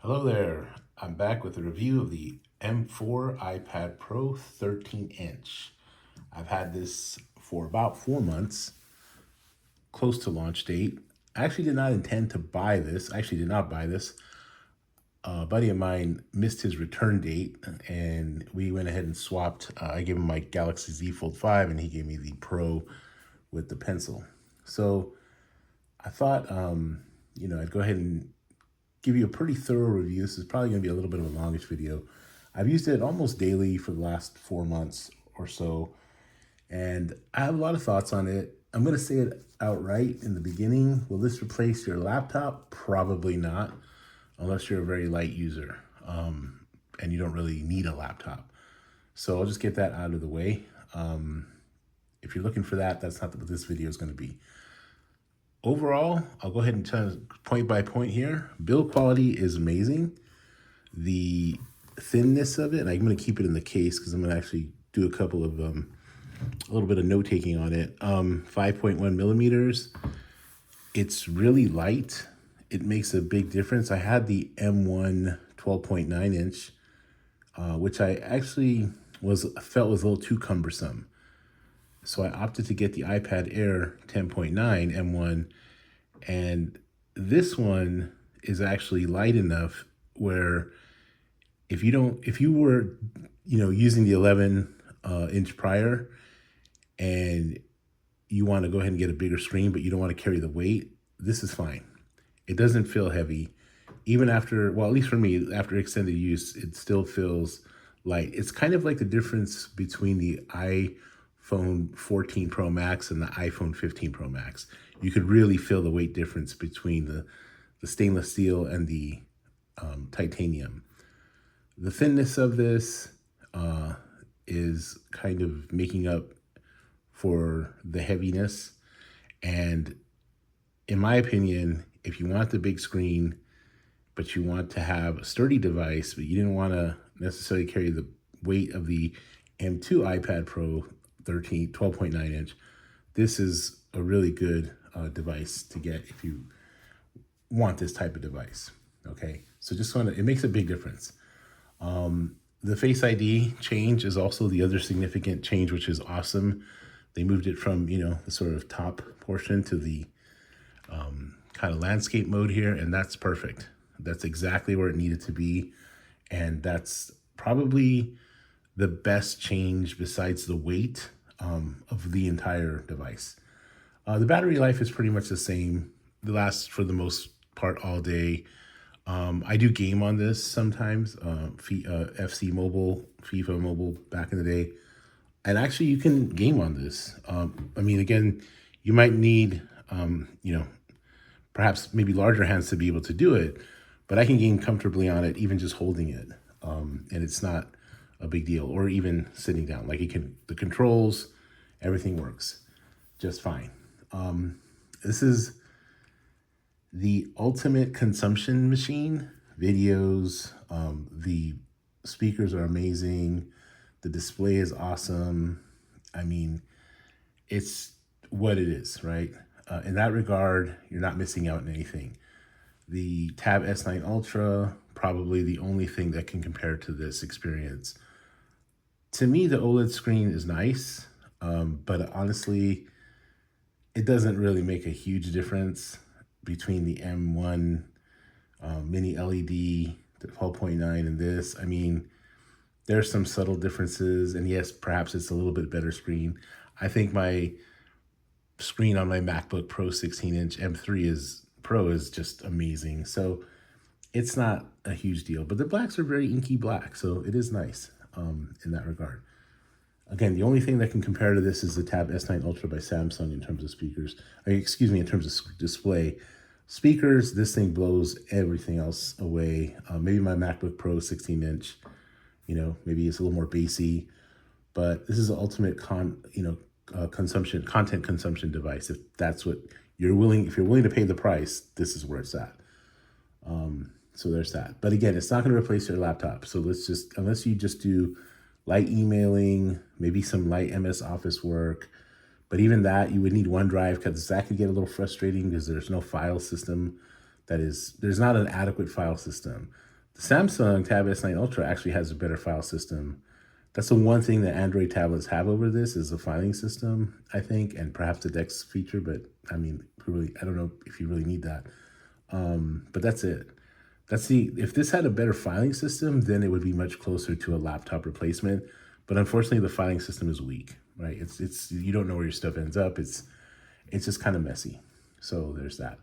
Hello there. I'm back with a review of the M4 iPad Pro 13-inch. I've had this for about 4 months, close to launch date. I actually did not intend to buy this. I actually did not buy this. A buddy of mine missed his return date and we went ahead and swapped. I gave him my Galaxy Z Fold 5 and he gave me the Pro with the pencil. So I thought, I'd go ahead and give you a pretty thorough review. This is probably going to be a little bit of a longish video. I've used it almost daily for the last 4 months or so, and I have a lot of thoughts on it. I'm going to say it outright in the beginning. Will this replace your laptop? Probably not, unless you're a very light user and you don't really need a laptop. So I'll just get that out of the way. If you're looking for that, that's not what this video is going to be. Overall, I'll go ahead and tell point by point here. Build quality is amazing. The thinness of it, and I'm going to keep it in the case because I'm going to actually do a couple of, a little bit of note taking on it. 5.1 millimeters. It's really light. It makes a big difference. I had the M1 12.9 inch, which I actually felt was a little too cumbersome. So I opted to get the iPad Air 10.9 M1, and this one is actually light enough where if you were, using the 11 inch prior and you want to go ahead and get a bigger screen, but you don't want to carry the weight, this is fine. It doesn't feel heavy. Even after, well, at least for me, after extended use, it still feels light. It's kind of like the difference between the iPhone 14 Pro Max and the iPhone 15 Pro Max. You could really feel the weight difference between the stainless steel and the titanium. The thinness of this is kind of making up for the heaviness. And in my opinion, if you want the big screen, but you want to have a sturdy device, but you didn't want to necessarily carry the weight of the M2 iPad Pro 12.9 inch, this is a really good device to get if you want this type of device. Okay, so it makes a big difference. The Face ID change is also the other significant change, which is awesome. They moved it from, the sort of top portion to the kind of landscape mode here, and that's perfect. That's exactly where it needed to be, and that's probably the best change besides the weight of the entire device. The battery life is pretty much the same. It lasts for the most part all day. I do game on this sometimes, FC Mobile, FIFA Mobile back in the day. And actually you can game on this. Again, you might need, perhaps maybe larger hands to be able to do it, but I can game comfortably on it, even just holding it. And it's not a big deal, or even sitting down. The controls, everything works just fine. This is the ultimate consumption machine. Videos, the speakers are amazing. The display is awesome. It's what it is, right? In that regard, you're not missing out on anything. The Tab S9 Ultra, probably the only thing that can compare to this experience. To me, the OLED screen is nice, but honestly, it doesn't really make a huge difference between the M1 mini LED 12.9 and this. There's some subtle differences, and yes, perhaps it's a little bit better screen. I think my screen on my MacBook Pro 16-inch M3 Pro is just amazing. So it's not a huge deal, but the blacks are very inky black, so it is nice in that regard. Again, the only thing that can compare to this is the Tab S9 Ultra by Samsung in terms of speakers. In terms of display. Speakers, this thing blows everything else away. Maybe my MacBook Pro 16-inch, maybe it's a little more bassy, but this is the ultimate content consumption device. If that's what you're willing, if you're willing to pay the price, this is where it's at. So there's that. But again, it's not going to replace your laptop. So unless you just do light emailing, maybe some light MS Office work, but even that, you would need OneDrive, because that could get a little frustrating because there's no file system there's not an adequate file system. Samsung Tab S9 Ultra actually has a better file system. That's the one thing that Android tablets have over this is the filing system, I think, and perhaps the Dex feature, but I mean, really, I don't know if you really need that. But that's it. If this had a better filing system, then it would be much closer to a laptop replacement. But unfortunately, the filing system is weak, right? You don't know where your stuff ends up. It's just kind of messy. So there's that.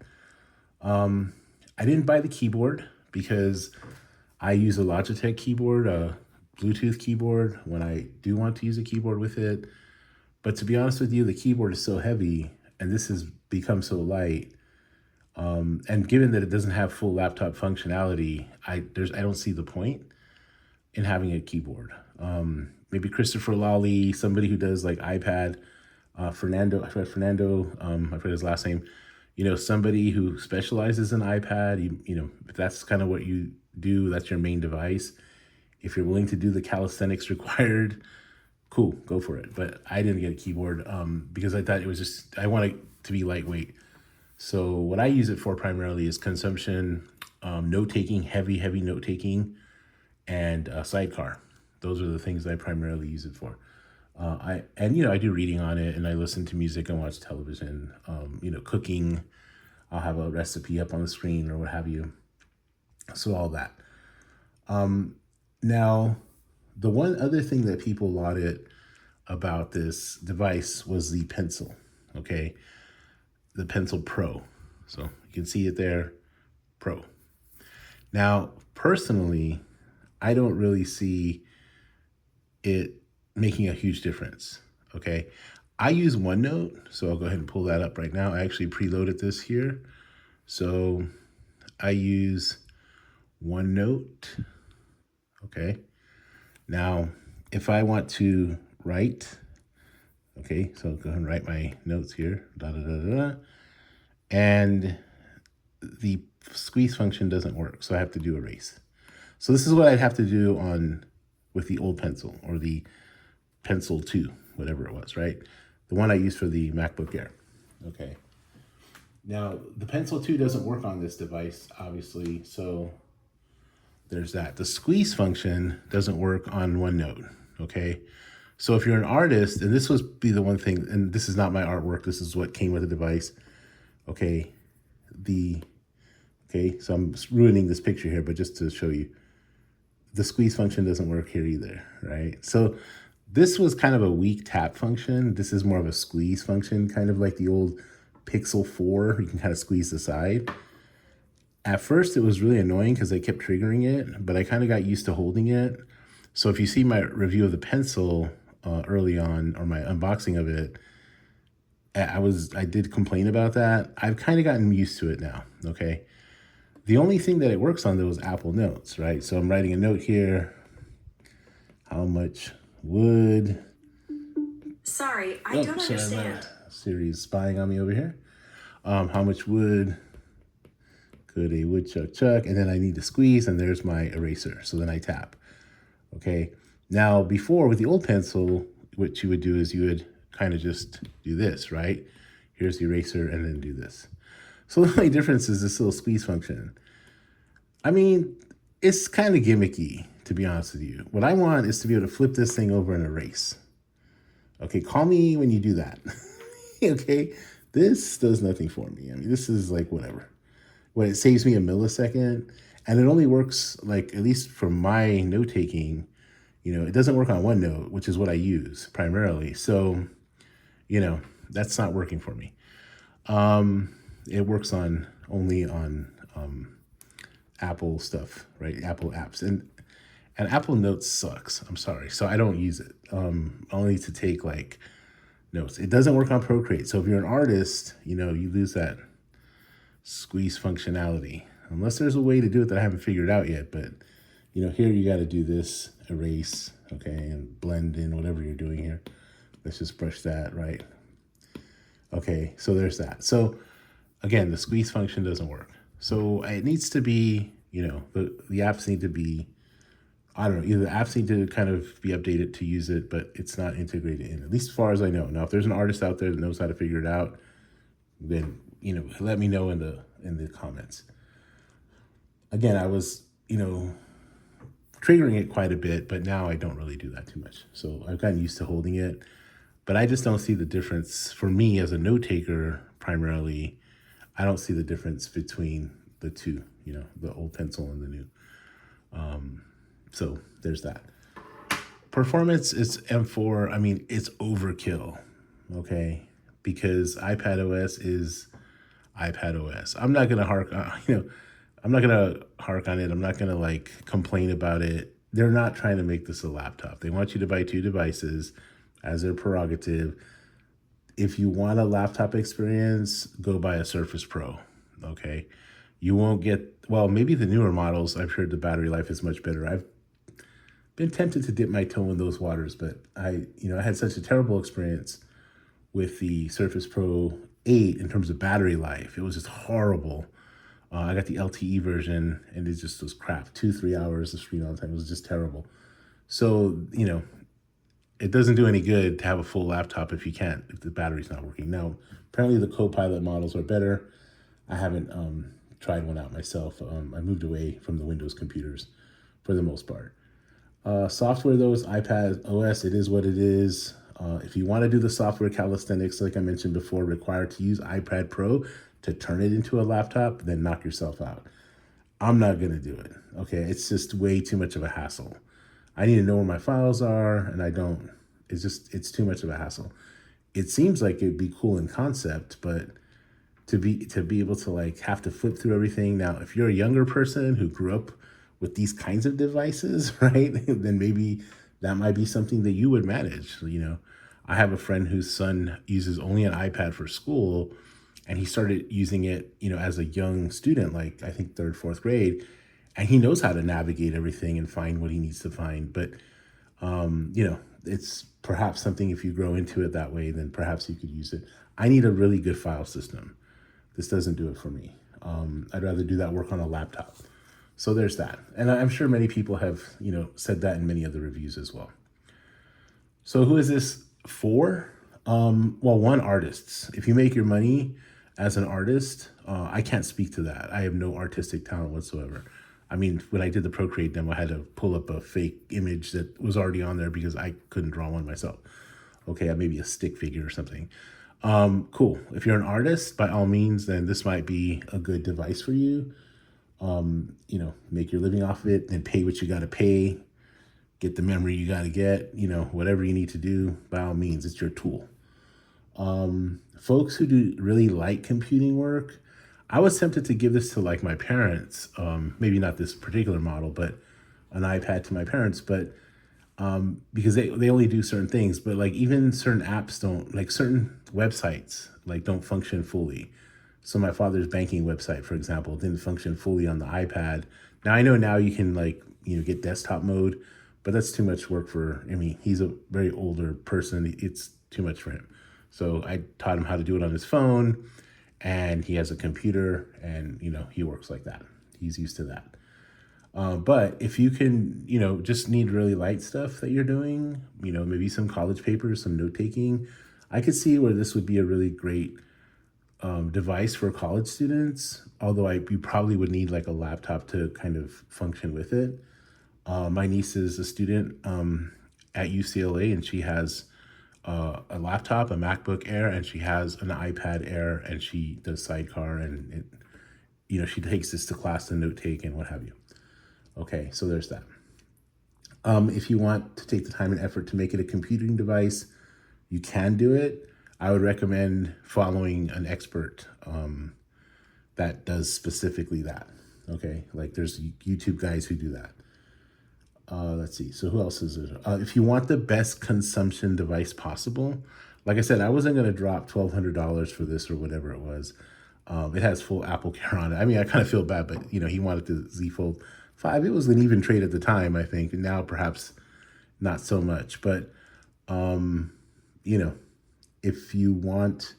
I didn't buy the keyboard because I use a Logitech keyboard, a Bluetooth keyboard when I do want to use a keyboard with it. But to be honest with you, the keyboard is so heavy and this has become so light. And given that it doesn't have full laptop functionality, I don't see the point in having a keyboard. Maybe Christopher Lawley, somebody who does like iPad, Fernando, I forget his last name, somebody who specializes in iPad, if that's kind of what you do, that's your main device. If you're willing to do the calisthenics required, cool, go for it. But I didn't get a keyboard because I thought I want it to be lightweight. So what I use it for primarily is consumption, note-taking, heavy note-taking, and sidecar. Those are the things I primarily use it for. I do reading on it, and I listen to music and watch television. Cooking, I'll have a recipe up on the screen or what have you. So all that. Now, the one other thing that people lauded about this device was the pencil, okay? The Pencil Pro. So you can see it there, Pro. Now, personally, I don't really see it making a huge difference, okay? I use OneNote, so I'll go ahead and pull that up right now. I actually preloaded this here. So I use OneNote, okay? Now, if I want to write, okay, so I'll go ahead and write my notes here, and the squeeze function doesn't work, so I have to do erase. So this is what I'd have to do with the old pencil or the Pencil 2, whatever it was, right? The one I used for the MacBook Air, okay? Now, the Pencil 2 doesn't work on this device, obviously, so there's that. The squeeze function doesn't work on OneNote, okay? So if you're an artist, and this would be the one thing, and this is not my artwork, this is what came with the device, okay? So I'm ruining this picture here, but just to show you, the squeeze function doesn't work here either, right? So this was kind of a weak tap function. This is more of a squeeze function, kind of like the old Pixel 4. You can kind of squeeze the side. At first, it was really annoying because I kept triggering it, but I kind of got used to holding it. So if you see my review of the pencil early on, or my unboxing of it, I did complain about that. I've kind of gotten used to it now, okay? The only thing that it works on, though, is Apple Notes, right? So I'm writing a note here. How much would... Sorry, I don't understand. Siri's spying on me over here. How much wood could a woodchuck chuck? And then I need to squeeze, and there's my eraser. So then I tap, okay? Now, before, with the old pencil, what you would do is you would kind of just do this, right? Here's the eraser, and then do this. So the only difference is this little squeeze function. I mean, it's kind of gimmicky, to be honest with you. What I want is to be able to flip this thing over and erase. Okay, call me when you do that. Okay, this does nothing for me. I mean, this is like whatever. When it saves me a millisecond, and it only works, like, at least for my note-taking, it doesn't work on OneNote, which is what I use primarily. So, that's not working for me. It works only on Apple stuff, right? Apple apps. And Apple Notes sucks. I'm sorry. So I don't use it. Only to take like notes. It doesn't work on Procreate. So if you're an artist, you lose that squeeze functionality. Unless there's a way to do it that I haven't figured out yet. But, here you got to do this, erase, okay, and blend in whatever you're doing here. Let's just brush that, right? Okay, so there's that. So again, the squeeze function doesn't work. So it needs to be, the apps need to be, I don't know, either the apps need to kind of be updated to use it, but it's not integrated in, at least as far as I know. Now, if there's an artist out there that knows how to figure it out, then, let me know in the comments. Again, I was, triggering it quite a bit, but now I don't really do that too much. So I've gotten used to holding it, but I just don't see the difference for me as a note taker primarily. I don't see the difference between the two, the old pencil and the new. So there's that. Performance is M4. I mean, it's overkill, okay? Because iPad OS is iPad OS. I'm not gonna I'm not gonna hark on it. I'm not gonna like complain about it. They're not trying to make this a laptop. They want you to buy two devices as their prerogative. If you want a laptop experience, go buy a Surface Pro, okay? You won't get, well, maybe the newer models, I've heard the battery life is much better. I've been tempted to dip my toe in those waters, but I had such a terrible experience with the Surface Pro 8 in terms of battery life. It was just horrible. I got the LTE version and it just was crap. 2-3 hours of screen on time. It was just terrible. So, it doesn't do any good to have a full laptop if the battery's not working. Now, apparently the Copilot models are better. I haven't tried one out myself. I moved away from the Windows computers for the most part. Software, though, is iPad OS. It is what it is. If you want to do the software calisthenics, like I mentioned before, required to use iPad Pro to turn it into a laptop, then knock yourself out. I'm not going to do it. Okay. It's just way too much of a hassle. I need to know where my files are, and I don't. It's too much of a hassle. It seems like it'd be cool in concept, but to be able to like have to flip through everything. Now, if you're a younger person who grew up with these kinds of devices, right, then maybe that might be something that you would manage. I have a friend whose son uses only an iPad for school, and he started using it, as a young student, like I think 3rd, 4th grade, and he knows how to navigate everything and find what he needs to find. But, it's perhaps something, if you grow into it that way, then perhaps you could use it. I need a really good file system. This doesn't do it for me. I'd rather do that work on a laptop. So there's that. And I'm sure many people have, said that in many other reviews as well. So who is this for? Well, one, artists. If you make your money as an artist, I can't speak to that. I have no artistic talent whatsoever. I mean, when I did the Procreate demo, I had to pull up a fake image that was already on there because I couldn't draw one myself. Okay, maybe a stick figure or something. Cool. If you're an artist, by all means, then this might be a good device for you. Make your living off of it and pay what you got to pay, get the memory you got to get, whatever you need to do, by all means, it's your tool. Folks who do really light computing work, I was tempted to give this to like my parents, maybe not this particular model, but an iPad to my parents, but because they only do certain things, but like even certain apps don't, like certain websites, like don't function fully. So my father's banking website, for example, didn't function fully on the iPad. Now I know now you can like, get desktop mode, but that's too much work he's a very older person. It's too much for him. So I taught him how to do it on his phone, and he has a computer, and, he works like that. He's used to that. But if you can, just need really light stuff that you're doing, maybe some college papers, some note taking, I could see where this would be a really great device for college students. Although you probably would need like a laptop to kind of function with it. My niece is a student at UCLA, and she has a laptop, a MacBook Air, and she has an iPad Air, and she does Sidecar, and she takes this to class to note take and what have you. Okay, so there's that. If you want to take the time and effort to make it a computing device, you can do it. I would recommend following an expert that does specifically that. Okay, like there's YouTube guys who do that. Let's see. So who else is it? If you want the best consumption device possible, like I said, I wasn't going to drop $1,200 for this or whatever it was. It has full Apple Care on it. I mean, I kind of feel bad, but he wanted the Z Fold 5. It was an even trade at the time, I think. And now perhaps not so much. But, if you want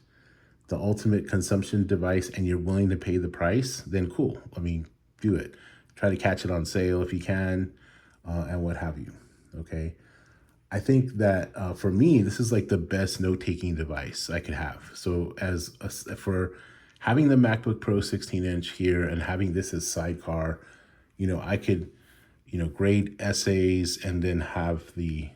the ultimate consumption device and you're willing to pay the price, then cool. I mean, do it. Try to catch it on sale if you can, and what have you. Okay. I think that for me, this is like the best note-taking device I could have. So for having the MacBook Pro 16-inch here and having this as Sidecar, I could, grade essays and then have the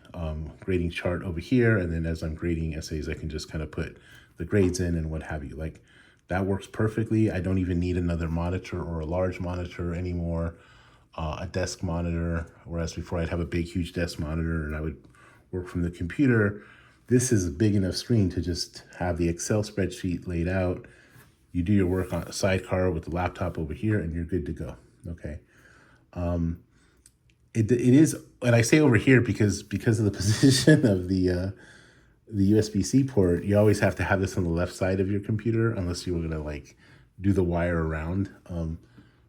grading chart over here. And then as I'm grading essays, I can just kind of put the grades in and what have you. Like that works perfectly. I don't even need another monitor or a large monitor anymore, a desk monitor. Whereas before I'd have a big, huge desk monitor and I would work from the computer. This is a big enough screen to just have the Excel spreadsheet laid out. You do your work on a sidecar with the laptop over here and you're good to go. Okay. It is, and I say over here because of the position of the USB-C port, you always have to have this on the left side of your computer unless you were gonna like do the wire around,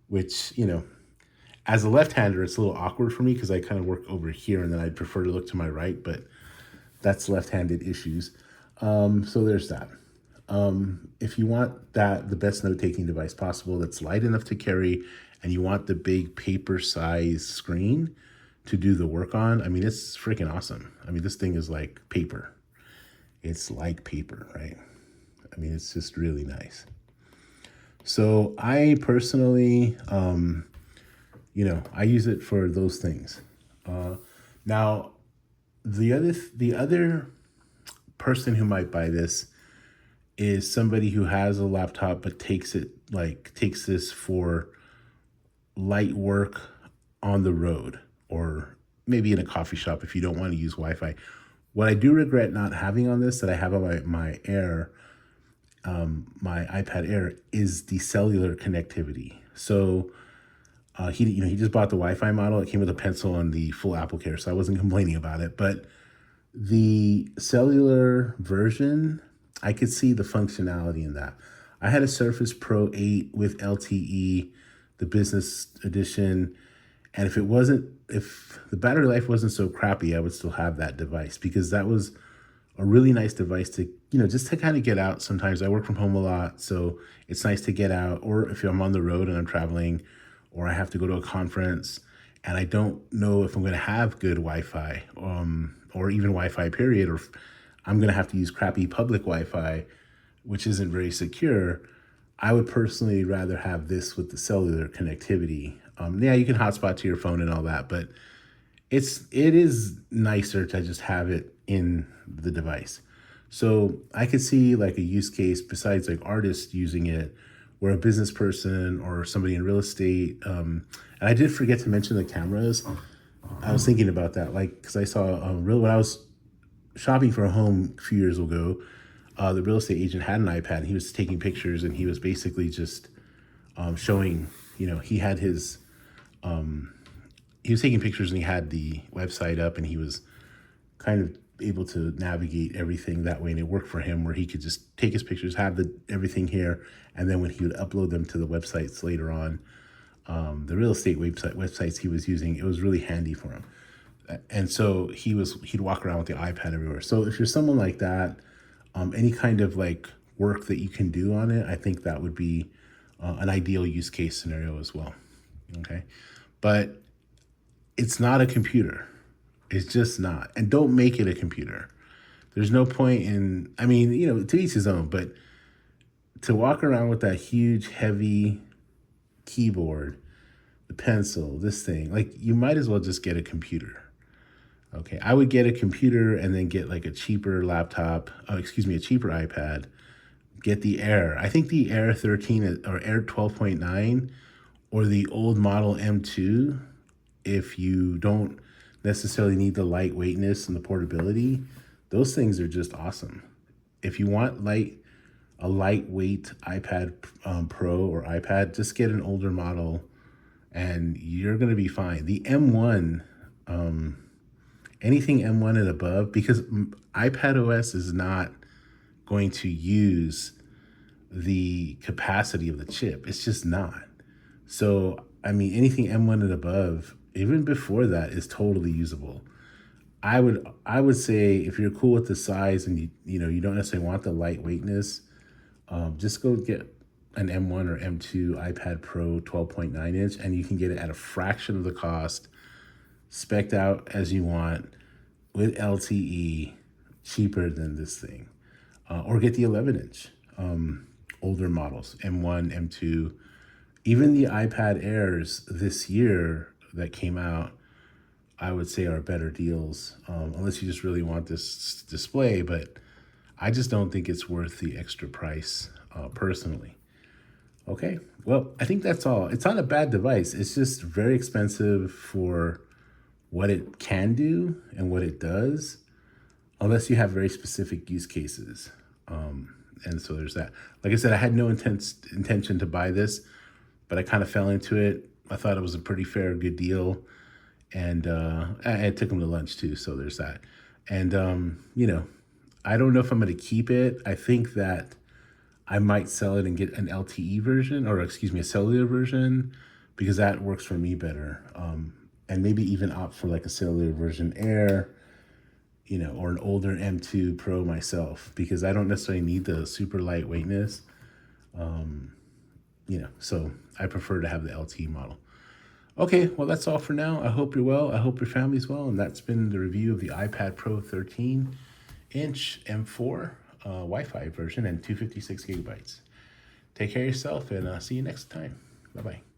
which, as a left-hander, it's a little awkward for me because I kind of work over here and then I'd prefer to look to my right, but that's left-handed issues. So there's that. If you want the best note-taking device possible that's light enough to carry and you want the big paper size screen to do the work on, I mean, it's freaking awesome. I mean, this thing is like paper. It's like paper, right? I mean, it's just really nice. So I personally, I use it for those things. Now, the other person who might buy this is somebody who has a laptop but takes this for light work on the road or maybe in a coffee shop if you don't want to use Wi-Fi. What I do regret not having on this that I have on my Air, my iPad Air, is the cellular connectivity. So he just bought the Wi-Fi model. It came with a pencil and the full Apple Care, so I wasn't complaining about it. But the cellular version, I could see the functionality in that. I had a Surface Pro 8 with LTE, the business edition, and if the battery life wasn't so crappy, I would still have that device because that was a really nice device to, just to kind of get out. Sometimes I work from home a lot, so it's nice to get out. Or if I'm on the road and I'm traveling, or I have to go to a conference and I don't know if I'm going to have good Wi-Fi, or even Wi-Fi period, or if I'm going to have to use crappy public Wi-Fi, which isn't very secure, I would personally rather have this with the cellular connectivity. Yeah, you can hotspot to your phone and all that, but it is nicer to just have it in the device. So I could see like a use case besides like artists using it, where a business person or somebody in real estate. And I did forget to mention the cameras. I was thinking about that, like because I saw when I was shopping for a home a few years ago, the real estate agent had an iPad and he was taking pictures and he was basically just showing, he had his, he was taking pictures and he had the website up and he was kind of able to navigate everything that way. And it worked for him where he could just take his pictures, have everything here. And then when he would upload them to the websites later on, the real estate websites he was using, it was really handy for him. And so he'd walk around with the iPad everywhere. So if you're someone like that, any kind of like work that you can do on it, I think that would be an ideal use case scenario as well. Okay. But it's not a computer. It's just not. And don't make it a computer. There's no point in, to each his own, but to walk around with that huge, heavy keyboard, the pencil, this thing, like you might as well just get a computer. Okay, I would get a computer and then get like a cheaper laptop, a cheaper iPad, get the Air. I think the Air 13 or Air 12.9 or the old model M2, if you don't necessarily need the lightweightness and the portability, those things are just awesome. If you want a lightweight iPad Pro or iPad, just get an older model and you're going to be fine. The M1, anything M1 and above, because iPad OS is not going to use the capacity of the chip. It's just not. So, anything M1 and above, even before that, is totally usable. I would say if you're cool with the size and you don't necessarily want the lightweightness, just go get an M1 or M2 iPad Pro 12.9 inch, and you can get it at a fraction of the cost, spec'd out as you want, with LTE, cheaper than this thing. Or get the 11 inch, older models, M1, M2. Even the iPad Airs this year, that came out, I would say are better deals, unless you just really want this display. But I just don't think it's worth the extra price, personally. Okay, well, I think that's all. It's not a bad device. It's just very expensive for what it can do and what it does, unless you have very specific use cases. And so there's that. Like I said, I had no intention to buy this, but I kind of fell into it. I thought it was a pretty fair, good deal. And I took them to lunch too, so there's that. And, I don't know if I'm going to keep it. I think that I might sell it and get an LTE version, or excuse me, a cellular version, because that works for me better. And maybe even opt for like a cellular version Air, or an older M2 Pro myself, because I don't necessarily need the super lightweightness. So I prefer to have the LTE model. Okay, well, that's all for now. I hope you're well. I hope your family's well. And that's been the review of the iPad Pro 13-inch M4 Wi-Fi version and 256 gigabytes. Take care of yourself, and see you next time. Bye-bye.